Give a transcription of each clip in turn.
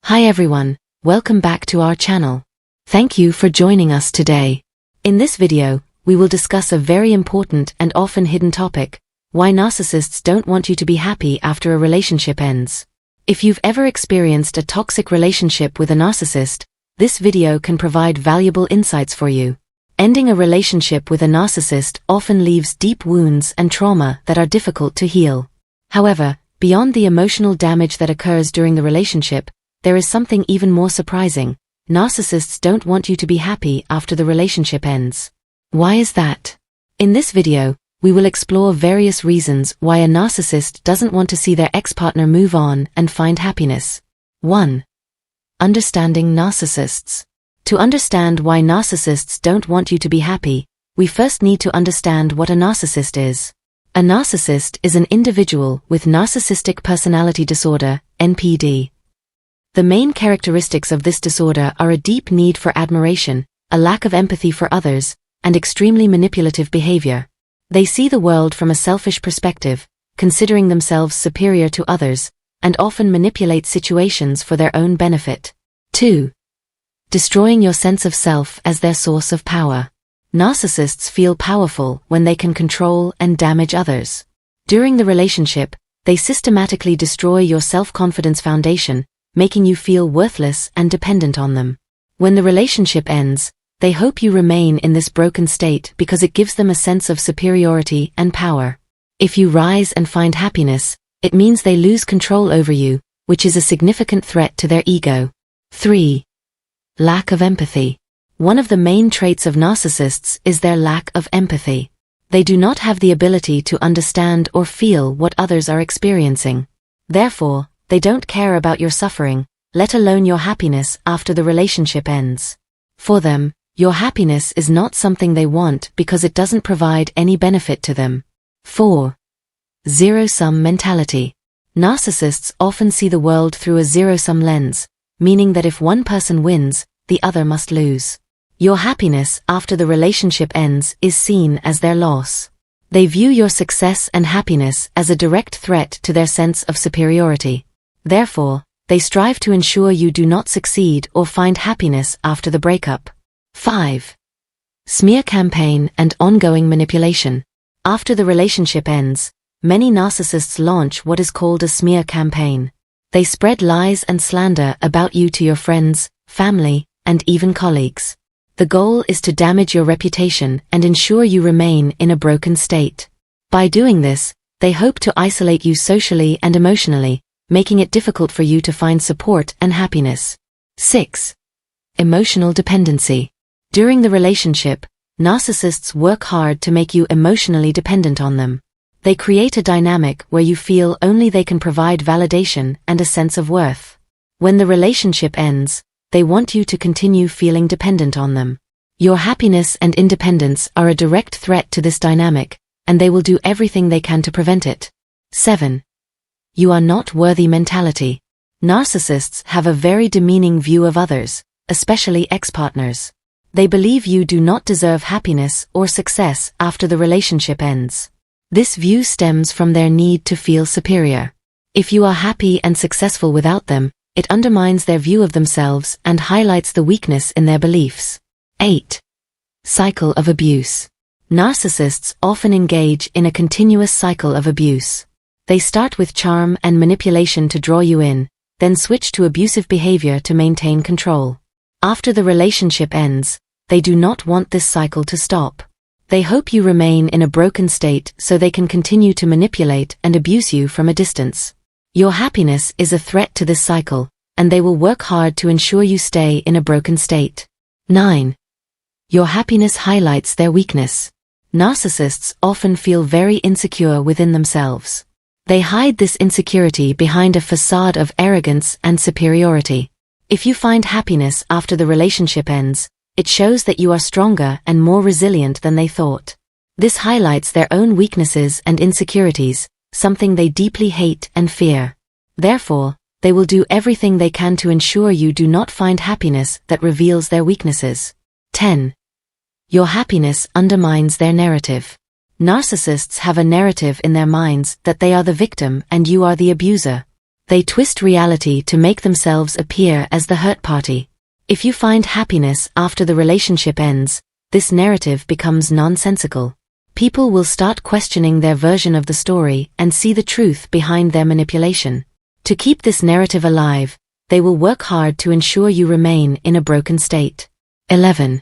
Hi everyone, welcome back to our channel. Thank you for joining us today. In this video, we will discuss a very important and often hidden topic: why narcissists don't want you to be happy after a relationship ends. If you've ever experienced a toxic relationship with a narcissist, this video can provide valuable insights for you. Ending a relationship with a narcissist often leaves deep wounds and trauma that are difficult to heal. However, beyond the emotional damage that occurs during the relationship, there is something even more surprising. Narcissists don't want you to be happy after the relationship ends. Why is that? In this video, we will explore various reasons why a narcissist doesn't want to see their ex-partner move on and find happiness. 1. Understanding narcissists. To understand why narcissists don't want you to be happy, we first need to understand what a narcissist is. A narcissist is an individual with narcissistic personality disorder, NPD. The main characteristics of this disorder are a deep need for admiration, a lack of empathy for others, and extremely manipulative behavior. They see the world from a selfish perspective, considering themselves superior to others, and often manipulate situations for their own benefit. 2. Destroying your sense of self as their source of power. Narcissists feel powerful when they can control and damage others. During the relationship, they systematically destroy your self-confidence foundation, making you feel worthless and dependent on them. When the relationship ends, they hope you remain in this broken state because it gives them a sense of superiority and power. If you rise and find happiness, it means they lose control over you, which is a significant threat to their ego. 3. Lack of empathy. One of the main traits of narcissists is their lack of empathy. They do not have the ability to understand or feel what others are experiencing. Therefore, they don't care about your suffering, let alone your happiness after the relationship ends. For them, your happiness is not something they want because it doesn't provide any benefit to them. 4. Zero-sum mentality. Narcissists often see the world through a zero-sum lens, meaning that if one person wins, the other must lose. Your happiness after the relationship ends is seen as their loss. They view your success and happiness as a direct threat to their sense of superiority. Therefore, they strive to ensure you do not succeed or find happiness after the breakup. 5. Smear campaign and ongoing manipulation. After the relationship ends, many narcissists launch what is called a smear campaign. They spread lies and slander about you to your friends, family, and even colleagues. The goal is to damage your reputation and ensure you remain in a broken state. By doing this, they hope to isolate you socially and emotionally, making it difficult for you to find support and happiness. 6. Emotional dependency. During the relationship, narcissists work hard to make you emotionally dependent on them. They create a dynamic where you feel only they can provide validation and a sense of worth. When the relationship ends, they want you to continue feeling dependent on them. Your happiness and independence are a direct threat to this dynamic, and they will do everything they can to prevent it. 7. You are not worthy mentality. Narcissists have a very demeaning view of others, especially ex-partners. They believe you do not deserve happiness or success after the relationship ends. This view stems from their need to feel superior. If you are happy and successful without them, it undermines their view of themselves and highlights the weakness in their beliefs. 8. Cycle of abuse. Narcissists often engage in a continuous cycle of abuse. They start with charm and manipulation to draw you in, then switch to abusive behavior to maintain control. After the relationship ends, they do not want this cycle to stop. They hope you remain in a broken state so they can continue to manipulate and abuse you from a distance. Your happiness is a threat to this cycle, and they will work hard to ensure you stay in a broken state. 9. Your happiness highlights their weakness. Narcissists often feel very insecure within themselves. They hide this insecurity behind a facade of arrogance and superiority. If you find happiness after the relationship ends, it shows that you are stronger and more resilient than they thought. This highlights their own weaknesses and insecurities, something they deeply hate and fear. Therefore, they will do everything they can to ensure you do not find happiness that reveals their weaknesses. 10. Your happiness undermines their narrative. Narcissists have a narrative in their minds that they are the victim and you are the abuser. They twist reality to make themselves appear as the hurt party. If you find happiness after the relationship ends, this narrative becomes nonsensical. People will start questioning their version of the story and see the truth behind their manipulation. To keep this narrative alive, they will work hard to ensure you remain in a broken state. 11.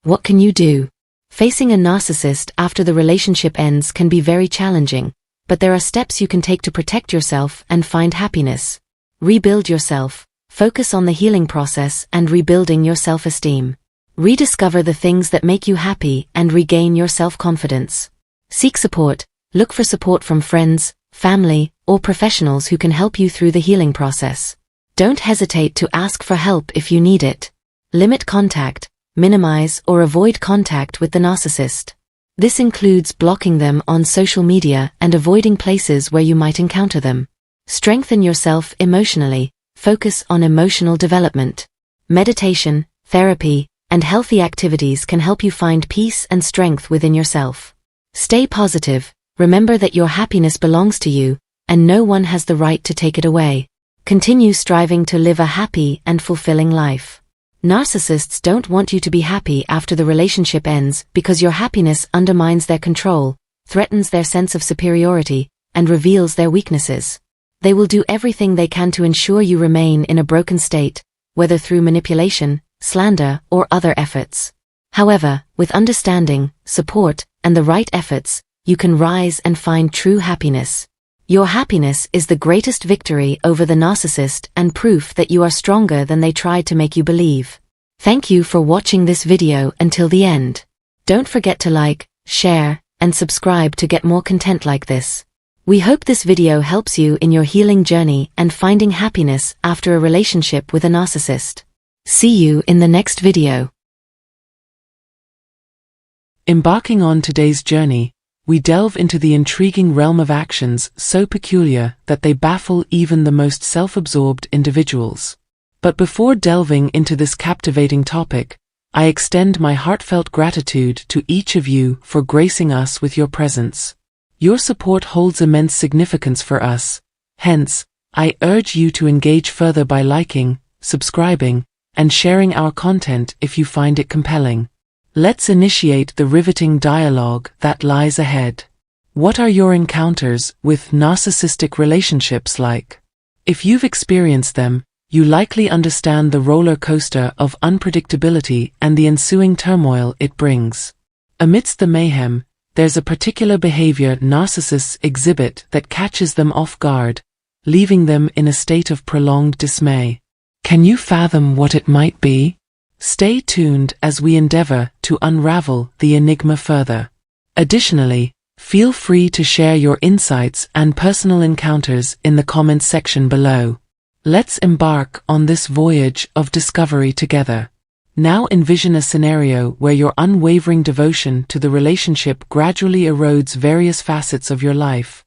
What can you do? Facing a narcissist after the relationship ends can be very challenging, but there are steps you can take to protect yourself and find happiness. Rebuild yourself. Focus on the healing process and rebuilding your self-esteem. Rediscover the things that make you happy and regain your self-confidence. Seek support. Look for support from friends, family, or professionals who can help you through the healing process. Don't hesitate to ask for help if you need it. Limit contact. Minimize or avoid contact with the narcissist. This includes blocking them on social media and avoiding places where you might encounter them. Strengthen yourself emotionally. Focus on emotional development. Meditation, therapy, and healthy activities can help you find peace and strength within yourself. Stay positive. Remember that your happiness belongs to you, and no one has the right to take it away. Continue striving to live a happy and fulfilling life. Narcissists don't want you to be happy after the relationship ends because your happiness undermines their control, threatens their sense of superiority, and reveals their weaknesses. They will do everything they can to ensure you remain in a broken state, whether through manipulation, slander, or other efforts. However, with understanding, support, and the right efforts, you can rise and find true happiness. Your happiness is the greatest victory over the narcissist and proof that you are stronger than they tried to make you believe. Thank you for watching this video until the end. Don't forget to like, share, and subscribe to get more content like this. We hope this video helps you in your healing journey and finding happiness after a relationship with a narcissist. See you in the next video. Embarking on today's journey, we delve into the intriguing realm of actions so peculiar that they baffle even the most self-absorbed individuals. But before delving into this captivating topic, I extend my heartfelt gratitude to each of you for gracing us with your presence. Your support holds immense significance for us. Hence, I urge you to engage further by liking, subscribing, and sharing our content if you find it compelling. Let's initiate the riveting dialogue that lies ahead. What are your encounters with narcissistic relationships like? If you've experienced them, you likely understand the roller coaster of unpredictability and the ensuing turmoil it brings. Amidst the mayhem, there's a particular behavior narcissists exhibit that catches them off guard, leaving them in a state of prolonged dismay. Can you fathom what it might be? Stay tuned as we endeavor to unravel the enigma further. Additionally, feel free to share your insights and personal encounters in the comments section below. Let's embark on this voyage of discovery together. Now envision a scenario where your unwavering devotion to the relationship gradually erodes various facets of your life: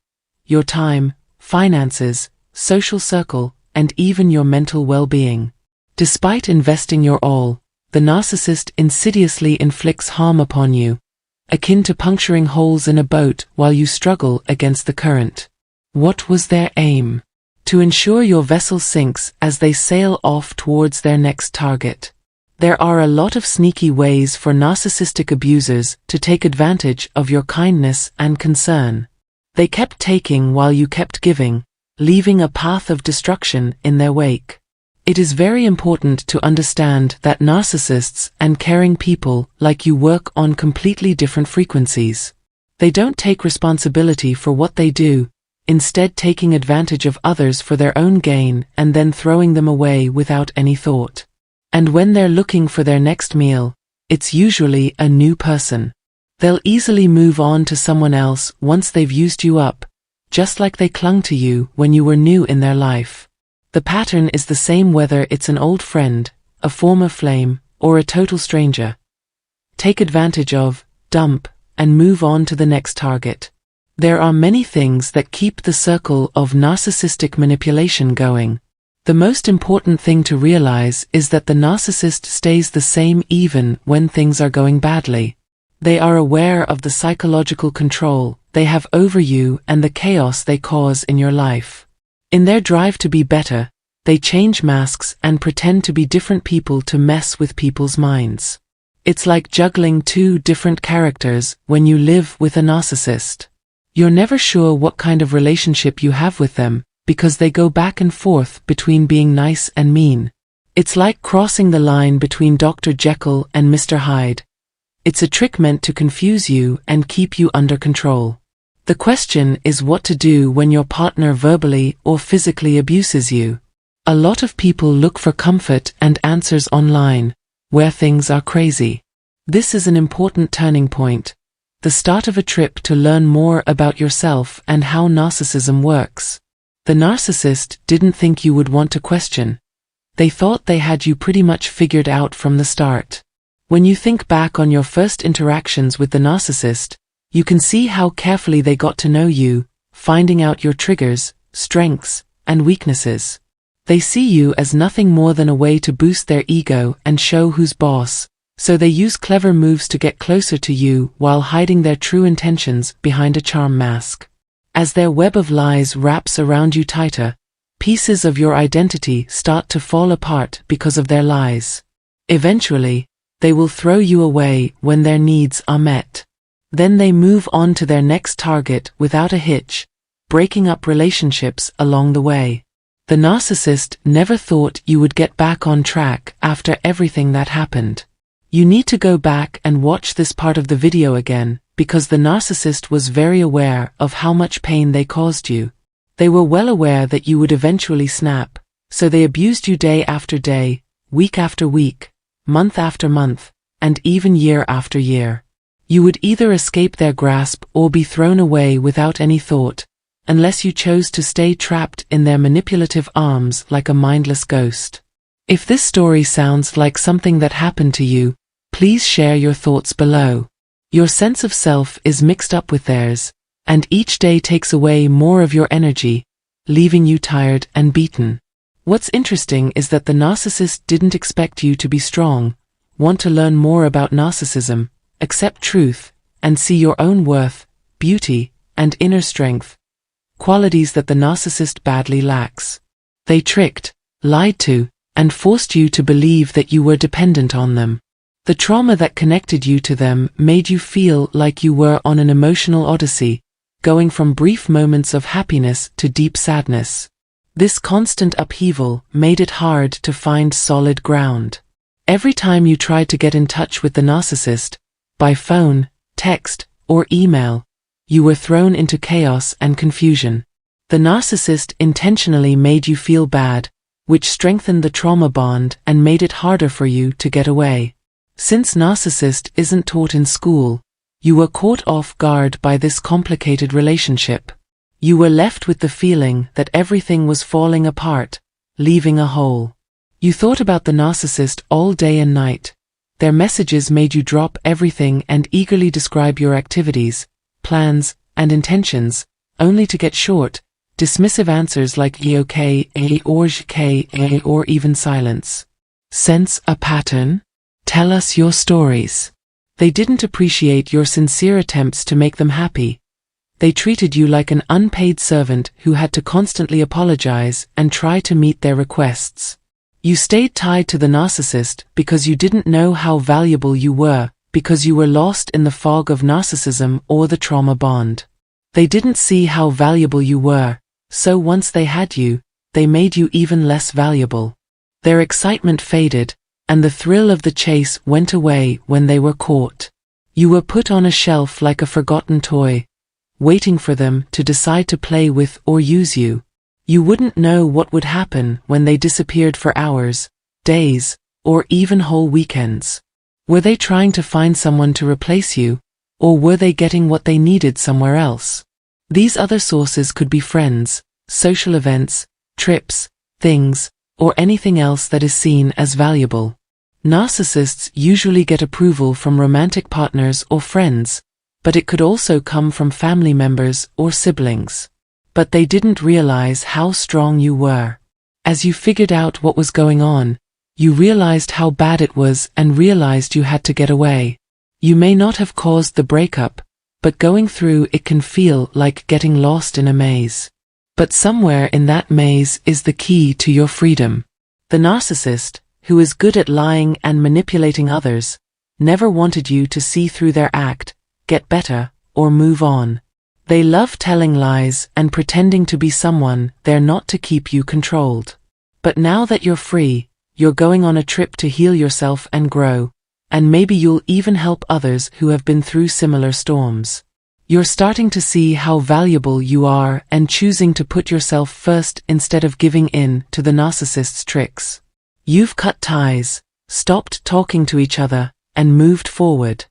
your time, finances, social circle, and even your mental well-being. Despite investing your all, the narcissist insidiously inflicts harm upon you, akin to puncturing holes in a boat while you struggle against the current. What was their aim? To ensure your vessel sinks as they sail off towards their next target. There are a lot of sneaky ways for narcissistic abusers to take advantage of your kindness and concern. They kept taking while you kept giving, leaving a path of destruction in their wake. It is very important to understand that narcissists and caring people like you work on completely different frequencies. They don't take responsibility for what they do, instead taking advantage of others for their own gain and then throwing them away without any thought. And when they're looking for their next meal, it's usually a new person. They'll easily move on to someone else once they've used you up, just like they clung to you when you were new in their life. The pattern is the same whether it's an old friend, a former flame, or a total stranger. Take advantage of, dump, and move on to the next target. There are many things that keep the circle of narcissistic manipulation going. The most important thing to realize is that the narcissist stays the same even when things are going badly. They are aware of the psychological control they have over you and the chaos they cause in your life. In their drive to be better, they change masks and pretend to be different people to mess with people's minds. It's like juggling two different characters when you live with a narcissist. You're never sure what kind of relationship you have with them, because they go back and forth between being nice and mean. It's like crossing the line between Dr. Jekyll and Mr. Hyde. It's a trick meant to confuse you and keep you under control. The question is what to do when your partner verbally or physically abuses you. A lot of people look for comfort and answers online, where things are crazy. This is an important turning point, the start of a trip to learn more about yourself and how narcissism works. The narcissist didn't think you would want to question. They thought they had you pretty much figured out from the start. When you think back on your first interactions with the narcissist, you can see how carefully they got to know you, finding out your triggers, strengths, and weaknesses. They see you as nothing more than a way to boost their ego and show who's boss, so they use clever moves to get closer to you while hiding their true intentions behind a charm mask. As their web of lies wraps around you tighter, pieces of your identity start to fall apart because of their lies. Eventually, they will throw you away when their needs are met. Then they move on to their next target without a hitch, breaking up relationships along the way. The narcissist never thought you would get back on track after everything that happened. You need to go back and watch this part of the video again, because the narcissist was very aware of how much pain they caused you. They were well aware that you would eventually snap, so they abused you day after day, week after week, month after month, and even year after year. You would either escape their grasp or be thrown away without any thought, unless you chose to stay trapped in their manipulative arms like a mindless ghost. If this story sounds like something that happened to you, please share your thoughts below. Your sense of self is mixed up with theirs, and each day takes away more of your energy, leaving you tired and beaten. What's interesting is that the narcissist didn't expect you to be strong, want to learn more about narcissism, accept truth, and see your own worth, beauty, and inner strength, qualities that the narcissist badly lacks. They tricked, lied to, and forced you to believe that you were dependent on them. The trauma that connected you to them made you feel like you were on an emotional odyssey, going from brief moments of happiness to deep sadness. This constant upheaval made it hard to find solid ground. Every time you tried to get in touch with the narcissist, by phone, text, or email, you were thrown into chaos and confusion. The narcissist intentionally made you feel bad, which strengthened the trauma bond and made it harder for you to get away. Since narcissist isn't taught in school, you were caught off guard by this complicated relationship. You were left with the feeling that everything was falling apart, leaving a hole. You thought about the narcissist all day and night. Their messages made you drop everything and eagerly describe your activities, plans, and intentions, only to get short, dismissive answers like okay, or even silence. Sense a pattern? Tell us your stories. They didn't appreciate your sincere attempts to make them happy. They treated you like an unpaid servant who had to constantly apologize and try to meet their requests. You stayed tied to the narcissist because you didn't know how valuable you were, because you were lost in the fog of narcissism or the trauma bond. They didn't see how valuable you were, so once they had you, they made you even less valuable. Their excitement faded, and the thrill of the chase went away when they were caught. You were put on a shelf like a forgotten toy, waiting for them to decide to play with or use you. You wouldn't know what would happen when they disappeared for hours, days, or even whole weekends. Were they trying to find someone to replace you, or were they getting what they needed somewhere else? These other sources could be friends, social events, trips, things, or anything else that is seen as valuable. Narcissists usually get approval from romantic partners or friends, but it could also come from family members or siblings. But they didn't realize how strong you were. As you figured out what was going on, you realized how bad it was and realized you had to get away. You may not have caused the breakup, but going through it can feel like getting lost in a maze. But somewhere in that maze is the key to your freedom. The narcissist, who is good at lying and manipulating others, never wanted you to see through their act, get better, or move on. They love telling lies and pretending to be someone they're not to keep you controlled. But now that you're free, you're going on a trip to heal yourself and grow, and maybe you'll even help others who have been through similar storms. You're starting to see how valuable you are and choosing to put yourself first instead of giving in to the narcissist's tricks. You've cut ties, stopped talking to each other, and moved forward.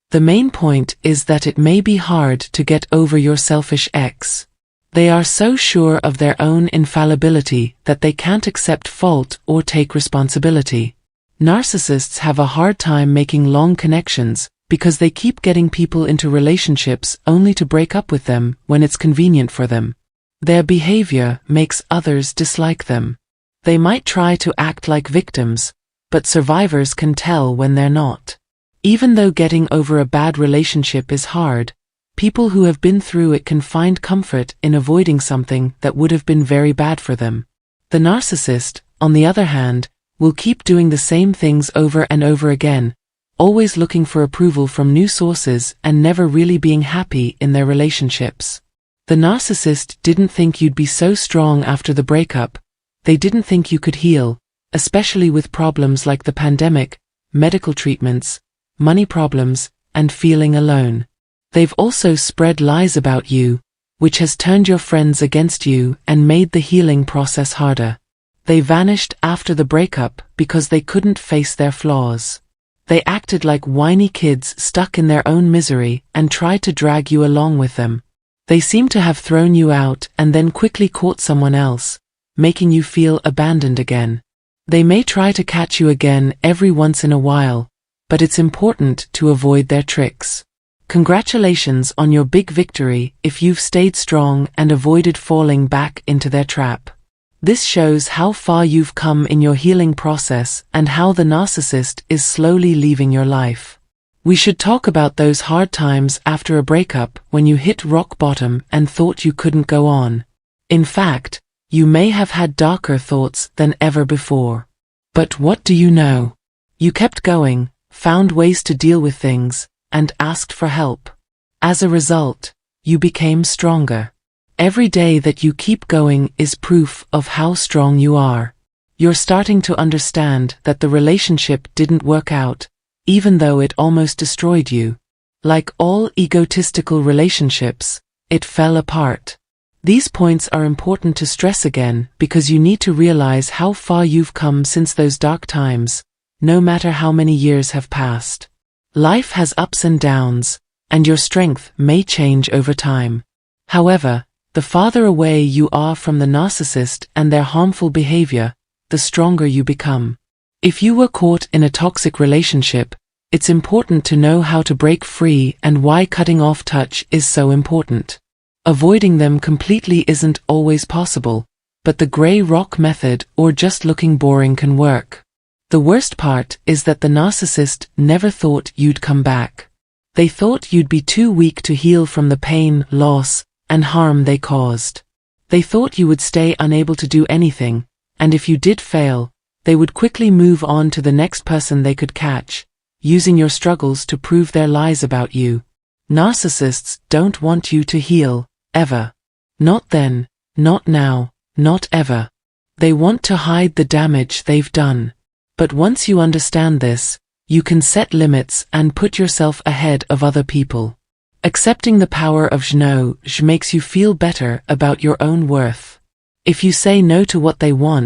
The main point is that it may be hard to get over your selfish ex. They are so sure of their own infallibility that they can't accept fault or take responsibility. Narcissists have a hard time making long connections because they keep getting people into relationships only to break up with them when it's convenient for them. Their behavior makes others dislike them. They might try to act like victims, but survivors can tell when they're not. Even though getting over a bad relationship is hard, people who have been through it can find comfort in avoiding something that would have been very bad for them. The narcissist, on the other hand, will keep doing the same things over and over again, always looking for approval from new sources and never really being happy in their relationships. The narcissist didn't think you'd be so strong after the breakup. They didn't think you could heal, especially with problems like the pandemic, medical treatments, money problems, and feeling alone. They've also spread lies about you, which has turned your friends against you and made the healing process harder. They vanished after the breakup because they couldn't face their flaws. They acted like whiny kids stuck in their own misery and tried to drag you along with them. They seem to have thrown you out and then quickly caught someone else, making you feel abandoned again. They may try to catch you again every once in a while, but it's important to avoid their tricks. Congratulations on your big victory if you've stayed strong and avoided falling back into their trap. This shows how far you've come in your healing process and how the narcissist is slowly leaving your life. We should talk about those hard times after a breakup when you hit rock bottom and thought you couldn't go on. In fact, you may have had darker thoughts than ever before. But what do you know? You kept going, found ways to deal with things, and asked for help. As a result, you became stronger. Every day that you keep going is proof of how strong you are. You're starting to understand that the relationship didn't work out, even though it almost destroyed you. Like all egotistical relationships, it fell apart. These points are important to stress again because you need to realize how far you've come since those dark times, no matter how many years have passed. Life has ups and downs, and your strength may change over time. However, the farther away you are from the narcissist and their harmful behavior, the stronger you become. If you were caught in a toxic relationship, it's important to know how to break free and why cutting off touch is so important. Avoiding them completely isn't always possible, but the gray rock method or just looking boring can work. The worst part is that the narcissist never thought you'd come back. They thought you'd be too weak to heal from the pain, loss, and harm they caused. They thought you would stay unable to do anything, and if you did fail, they would quickly move on to the next person they could catch, using your struggles to prove their lies about you. Narcissists don't want you to heal, ever. Not then, not now, not ever. They want to hide the damage they've done. But once you understand this, you can set limits and put yourself ahead of other people. Accepting the power of no makes you feel better about your own worth. If you say no to what they want,